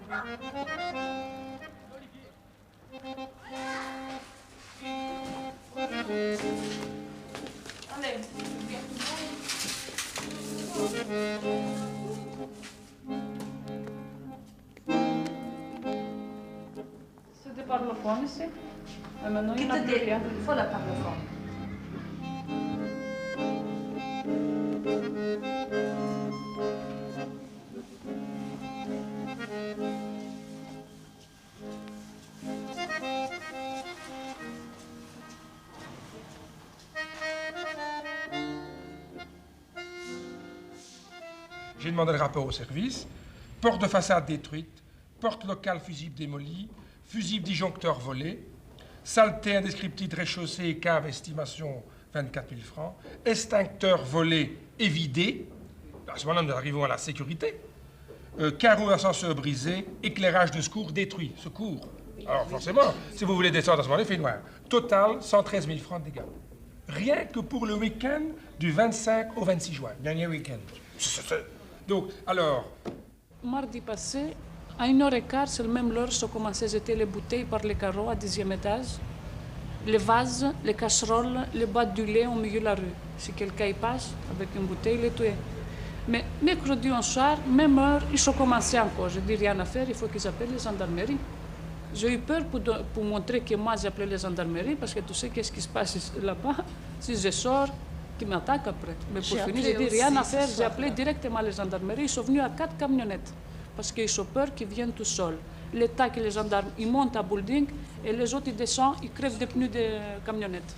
Allez, c'est des parlophones ici. Et maintenant, il n'y en a plus rien. Il faut la parlophone. J'ai demandé le rapport au service. Porte de façade détruite, porte locale fusible démolie, fusible disjoncteur volé, saleté indescriptible rez-de-chaussée et cave estimation 24 000 francs, extincteur volé et vidé. À ce moment-là, nous arrivons à la sécurité. Carreau d'ascenseur brisé, éclairage de secours détruit. Secours. Alors forcément, si vous voulez descendre à ce moment-là, il fait noir. Total, 113 000 francs de dégâts. Rien que pour le week-end du 25 au 26 juin. Dernier week-end. Donc, alors... Mardi passé, à 1h15, c'est le même l'heure, j'ai commencé à jeter les bouteilles par les carreaux à 10e étage, les vases, les casseroles, les boîtes du lait au milieu de la rue. Si quelqu'un y passe avec une bouteille, il est tué. Mais mercredi au soir, même heure, ils ont commencé encore. Je dis rien à faire, il faut qu'ils appellent les gendarmeries. J'ai eu peur pour montrer que moi j'ai appelé les gendarmeries parce que tu sais qu'est-ce qui se passe là-bas. Si je sors, qui m'attaquent après. Mais pour finir, j'ai dit rien à faire, j'ai appelé directement les gendarmeries. Ils sont venus à 4 camionnettes parce qu'ils ont peur qu'ils viennent tout seuls. L'État et les gendarmes, ils montent à building et les autres, ils descendent, ils crèvent des pneus de camionnettes.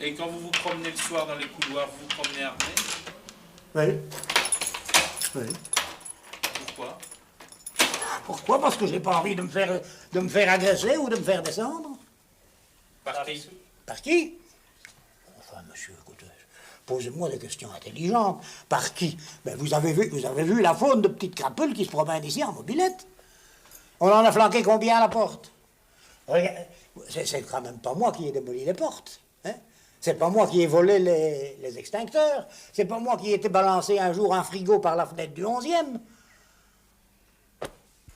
Et quand vous vous promenez le soir dans les couloirs, vous vous promenez armé? Oui. Oui. Pourquoi? Pourquoi? Parce que j'ai pas envie de me faire agresser ou de me faire descendre. Par qui? Par qui? Enfin, monsieur, écoutez, posez-moi des questions intelligentes. Par qui? Ben, vous avez vu la faune de petites crapules qui se promènent ici en mobilette. On en a flanqué combien à la porte? Regardez, c'est quand même pas moi qui ai démoli les portes. Hein? C'est pas moi qui ai volé les extincteurs. C'est pas moi qui ai été balancé un jour un frigo par la fenêtre du 11e.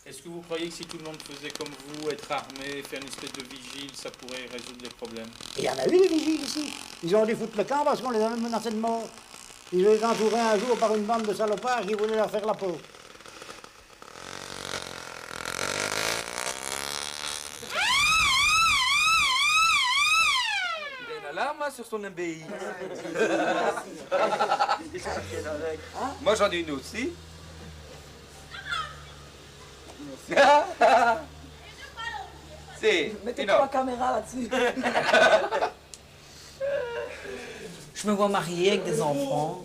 Est-ce que vous croyez que si tout le monde faisait comme vous, être armé, faire une espèce de vigile, ça pourrait résoudre les problèmes? Il y en a eu des vigiles ici. Ils ont dû foutre le camp parce qu'on les avait menacés de mort. Ils ont été entourés un jour par une bande de salopards qui voulaient leur faire la peau. Il y a une alarme sur son MBI. Moi j'en ai une aussi. Mettez pas la caméra là-dessus. Je me vois mariée avec des enfants,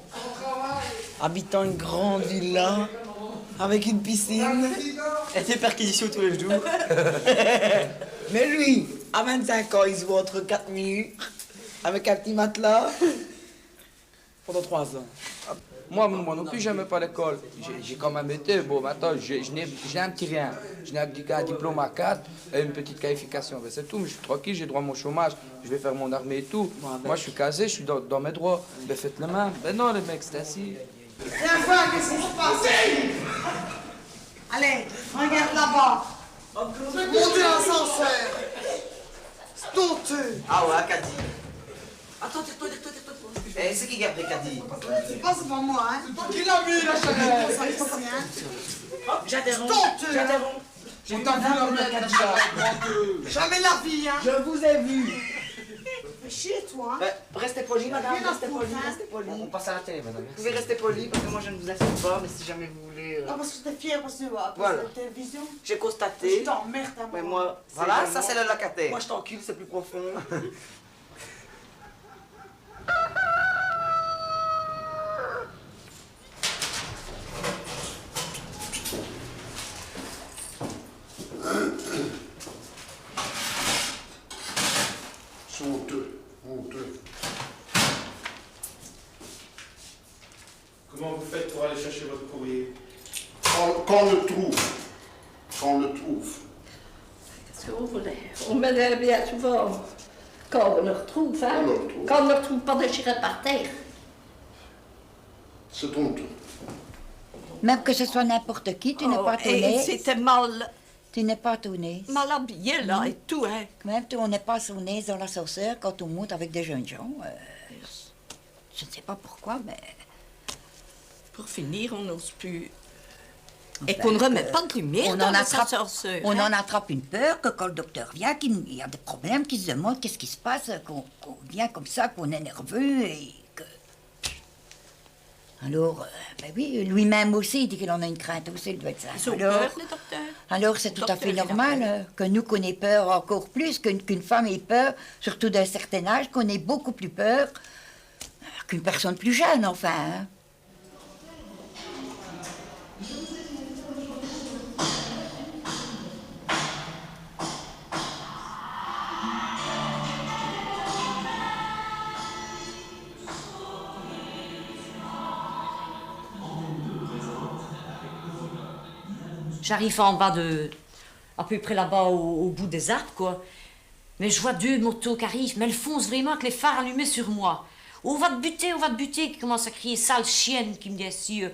habitant une grande villa, avec une piscine et des perquisitions tous les jours. Mais lui, à 25 ans, il se voit entre 4 minutes, avec un petit matelas, pendant 3 ans. Moi non plus, j'aimais pas l'école. J'ai quand même été, bon, maintenant, j'ai un petit rien. Je n'ai un diplôme à 4 et une petite qualification. Ben, c'est tout, mais je suis tranquille, j'ai droit à mon chômage, je vais faire mon armée et tout. Moi, je suis casé, je suis dans mes droits. Ben, faites le même. Ben non, les mecs, c'est ainsi. Viens voir qu'est-ce qui se passe. Allez, regarde là-bas. Montez l'ascenseur. C'est honteux. Ah ouais, Caddy. Attends. Eh, c'est qui a pris Caddy? C'est pas moi, hein. C'est toi qui l'as mis, la chaleur. J'interromps. On t'a vu la mettre, Jamais la vie, hein. Je vous ai vu. Fais chier, toi. Restez poli, madame. Viens Restez dans poli, ce coup, restez poli. On passe à la télé, madame. Vous pouvez rester poli parce que moi je ne vous insulte pas, mais si jamais vous voulez. Ah, parce que t'es fier parce que Voilà. la télévision. J'ai constaté. Je t'emmerde à moi. Mais moi. Voilà, ça c'est le locataire. Moi je t'encule, c'est plus profond. Honteux. Comment vous faites pour aller chercher votre courrier? Qu'on le trouve. Qu'on le trouve. Qu'est-ce que vous voulez? On m'aide bien souvent. Quand on le retrouve, hein? On le retrouve. Quand on ne le retrouve pas déchiré par terre. C'est ton tour. Même que ce soit n'importe qui, tu n'es pas Et étonné. c'était mal Tu n'es pas étonné. habillé, là, et tout, hein? Même on n'est pas sonné dans l'ascenseur quand on monte avec des jeunes gens. Je ne sais pas pourquoi, mais... Pour finir, on n'ose plus. Enfin, Et qu'on ne remet pas de lumière dans l'ascenseur. On en attrape une peur que quand le docteur vient, qu'il y a des problèmes, qu'il se demande qu'est-ce qui se passe, qu'on vient comme ça, qu'on est nerveux et que... Alors, ben oui, lui-même aussi, il dit qu'il en a une crainte aussi, il doit être ça. Ils ont peur, les docteurs. Alors c'est tout à fait Docteur, il a normal peur. que nous, qu'on ait peur encore plus, qu'une femme ait peur, surtout d'un certain âge, qu'on ait beaucoup plus peur qu'une personne plus jeune, enfin. Hein. J'arrive en bas de... à peu près là-bas au bout des arbres, quoi. Mais je vois 2 motos qui arrivent, mais elles foncent vraiment avec les phares allumés sur moi. On va te buter, qui commence à crier, sale chienne, qui me dit si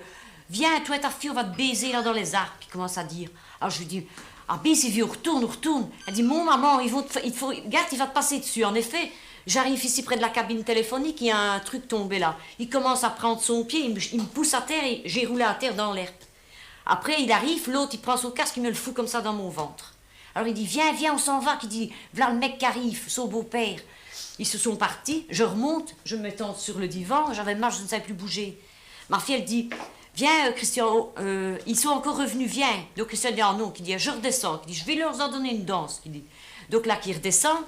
viens, toi et ta fille, on va te baiser là dans les arbres, qui commence à dire. Alors je lui dis, ah baiser, vieux, retourne. Elle dit, mon maman, regarde, il va te passer dessus. En effet, j'arrive ici près de la cabine téléphonique, il y a un truc tombé là. Il commence à prendre son pied, il me pousse à terre et j'ai roulé à terre dans l'herbe. Après, il arrive, l'autre, il prend son casque, il me le fout comme ça dans mon ventre. Alors il dit, viens, on s'en va. Il dit, voilà le mec qui arrive, son beau-père. Ils se sont partis, je remonte, je me tente sur le divan, j'avais mal, je ne savais plus bouger. Ma fille, elle dit, viens, Christian, ils sont encore revenus, viens. Donc Christian dit, ah non, qui dit, je redescends. Qui dit, je vais leur en donner une danse. Qui dit. Donc là, qui redescend,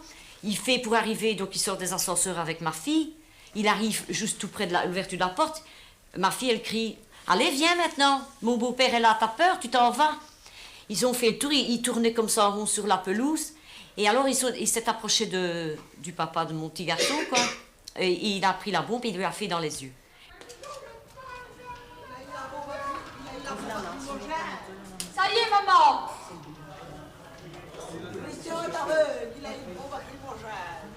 il fait pour arriver, donc il sort des ascenseurs avec ma fille. Il arrive juste tout près de l'ouverture de la porte. Ma fille, elle crie, allez, viens maintenant, mon beau-père est là, t'as peur, tu t'en vas. Ils ont fait le tour, ils tournaient comme ça en rond sur la pelouse. Et alors, il s'est approché du papa de mon petit garçon, quoi. Et il a pris la bombe et il lui a fait dans les yeux. Ça y est, maman! Christian est aveugle, il a une bombe lacrymogène.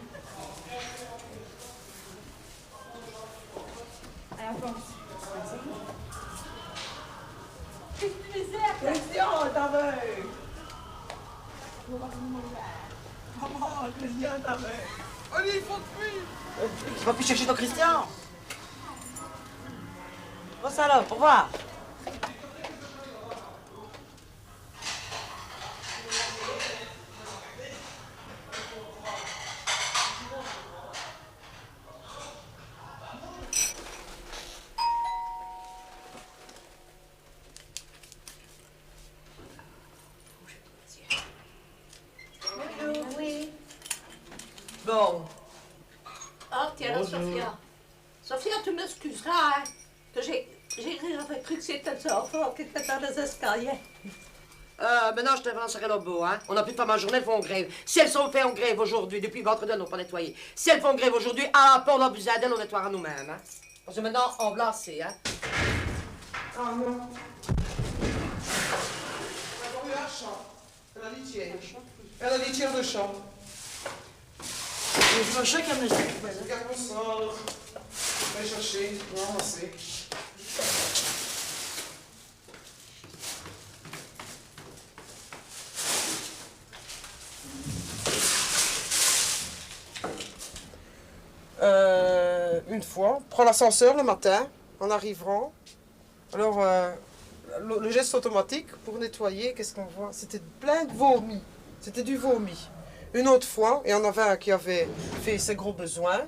Christian est aveugle. Maman, Christian est aveugle. Allez, il faut plus. Tu vas plus chercher ton Christian. Bon, ça alors, au revoir. Oui. Bon. Ah, tiens là, Sophia. Sophia, tu m'excuseras, hein, que j'avais cru que c'était ça, enfant qui était dans les escaliers. Maintenant, je t'avancerai le beau, hein. On n'a plus de femmes en journée, elles font grève. Si elles sont faites en grève aujourd'hui, depuis vendredi, elles n'ont pas nettoyé. Si elles font grève aujourd'hui, on a besoin d'elles, on nettoiera nous-mêmes, hein. Parce que maintenant, on blanchit, hein. Ah non. Elle a la chambre. Elle a la litière. Elle a la litière de chambre. Je veux chacun me dire. Regarde mon sort. Va chercher, on va ramasser. Une fois, prends l'ascenseur le matin, en arrivant. Alors, le geste automatique pour nettoyer, qu'est-ce qu'on voit? C'était plein de vomi. C'était du vomi. Une autre fois, il y en avait un qui avait fait ses gros besoins.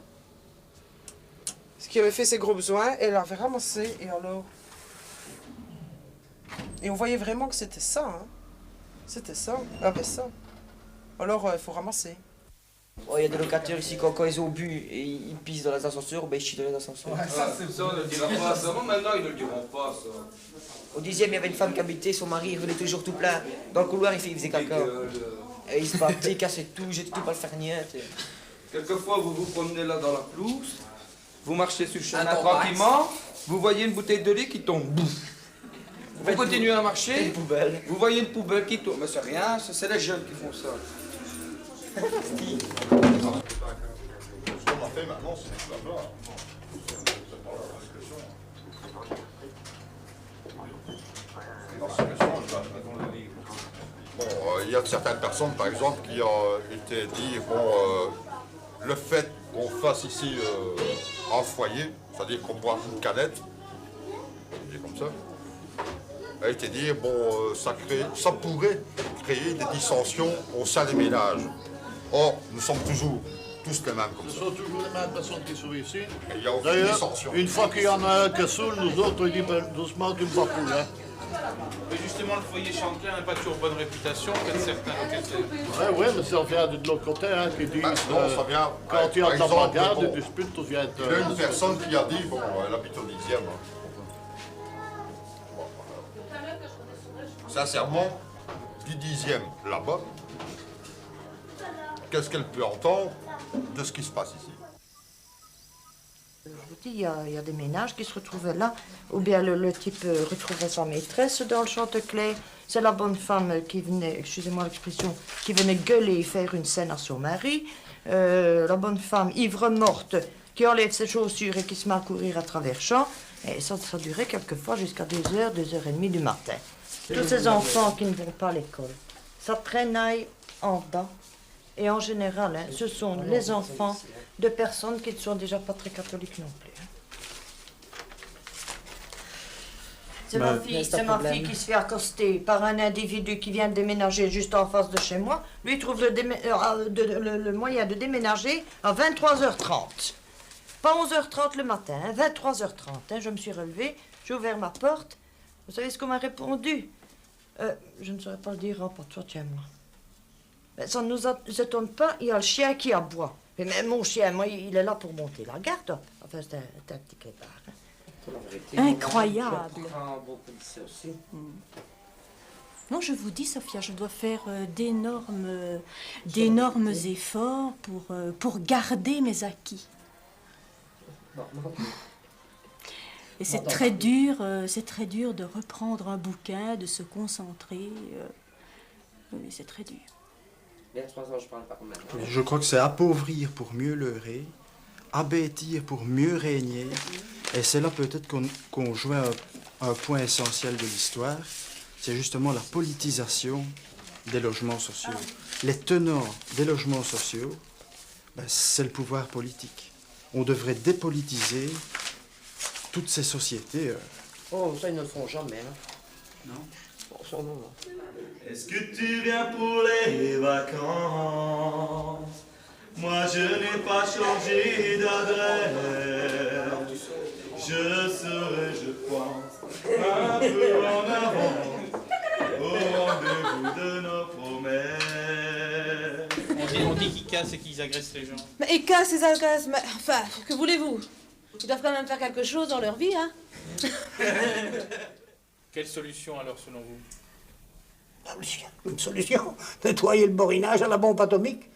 Qui avait fait ses gros besoins, elle l'avait ramassé, et alors... Et on voyait vraiment que c'était ça, hein. C'était ça, elle avait ça. Alors, il faut ramasser. Oh, il y a des locataires ici, quand ils ont bu et ils pissent dans les ascenseurs, ben ils chient dans les ascenseurs. Ouais, ça, on ne le dira pas. Ça, maintenant, ils ne le diront pas, ça. Au 10e, il y avait une femme qui habitait, son mari il revenait toujours tout plein. Dans le couloir, il faisait caca. Et il se battait, il cassait tout, j'étais tout pas le faire niette. Quelquefois, vous vous promenez là dans la pelouse, vous marchez sur le chemin tranquillement, vous voyez une bouteille de lait qui tombe. Bouf. Vous continuez à marcher, vous voyez une poubelle qui tourne. Mais c'est rien, c'est les jeunes qui font ça. Ce qu'on a fait maintenant, c'est là-bas. Bon, il y a certaines personnes, par exemple, qui ont été dit, bon, le fait qu'on fasse ici un foyer, c'est-à-dire qu'on boit une canette, c'est comme ça, a été dit, bon, ça pourrait créer des dissensions au sein des ménages. Or, nous sommes toujours tous les mêmes comme ça. Ce sont toujours les mêmes personnes qui sont ici. Il y a aucune D'ailleurs, dissension. une fois qu'il y en a un qui saoule, nous autres, on dit ben, doucement, tu me vas plus, hein. Mais justement, le foyer Chantelet n'a pas toujours bonne réputation, peut-être certains locataires. Oui, mais ça vient de l'autre côté, hein, qui dit Non, ça vient. quand il y a par de la exemple, bagarre, bon, des disputes, tout vient il y a une personne qui a dit, bon, elle habite au 10e. Sincèrement, du 10e là-bas, qu'est-ce qu'elle peut entendre de ce qui se passe ici? Je vous dis, il y a des ménages qui se retrouvaient là, ou bien le type retrouvait sa maîtresse dans le Chantecler. C'est la bonne femme qui venait, excusez-moi l'expression, qui venait gueuler et faire une scène à son mari. La bonne femme ivre morte qui enlève ses chaussures et qui se met à courir à travers champs. Et ça durait quelquefois jusqu'à 2h, 2h30 du matin. Tous ces enfants qui ne vont pas à l'école, ça traînaille en bas. Et en général, hein, ce sont les enfants de personnes qui ne sont déjà pas très catholiques non plus. C'est ma fille qui se fait accoster par un individu qui vient de déménager juste en face de chez moi. Lui, il trouve le moyen de déménager à 23h30. Pas 11h30 le matin, hein, 23h30. Hein, je me suis relevée, j'ai ouvert ma porte. Vous savez ce qu'on m'a répondu? Je ne saurais pas le dire, hein, pas toi, tiens-moi. Mais ça ne nous étonne pas, il y a le chien qui aboie. Mais même mon chien, moi, il est là pour monter la garde. Enfin, c'est un petit clébard. Hein. Incroyable. Non, je vous dis, Sophia, je dois faire d'énormes efforts pour garder mes acquis. Et c'est très dur de reprendre un bouquin, de se concentrer. Oui, c'est très dur. Je crois que c'est appauvrir pour mieux leurrer, abêtir pour mieux régner. Et c'est là peut-être qu'on joue un point essentiel de l'histoire. C'est justement la politisation des logements sociaux. Les tenants des logements sociaux, ben, c'est le pouvoir politique. On devrait dépolitiser toutes ces sociétés. Oh, ça, ils ne le font jamais. Hein. Non. Bon, ça, non. Est-ce que tu viens pour les vacances? Moi, je n'ai pas changé d'adresse. Je serai, je pense, un peu en avant au rendez-vous de nos promesses. On dit qu'ils cassent et qu'ils agressent les gens. Mais ils cassent, ils agressent, mais enfin, que voulez-vous? Ils doivent quand même faire quelque chose dans leur vie, hein. Quelle solution alors selon vous? Une solution, nettoyer le borinage à la bombe atomique.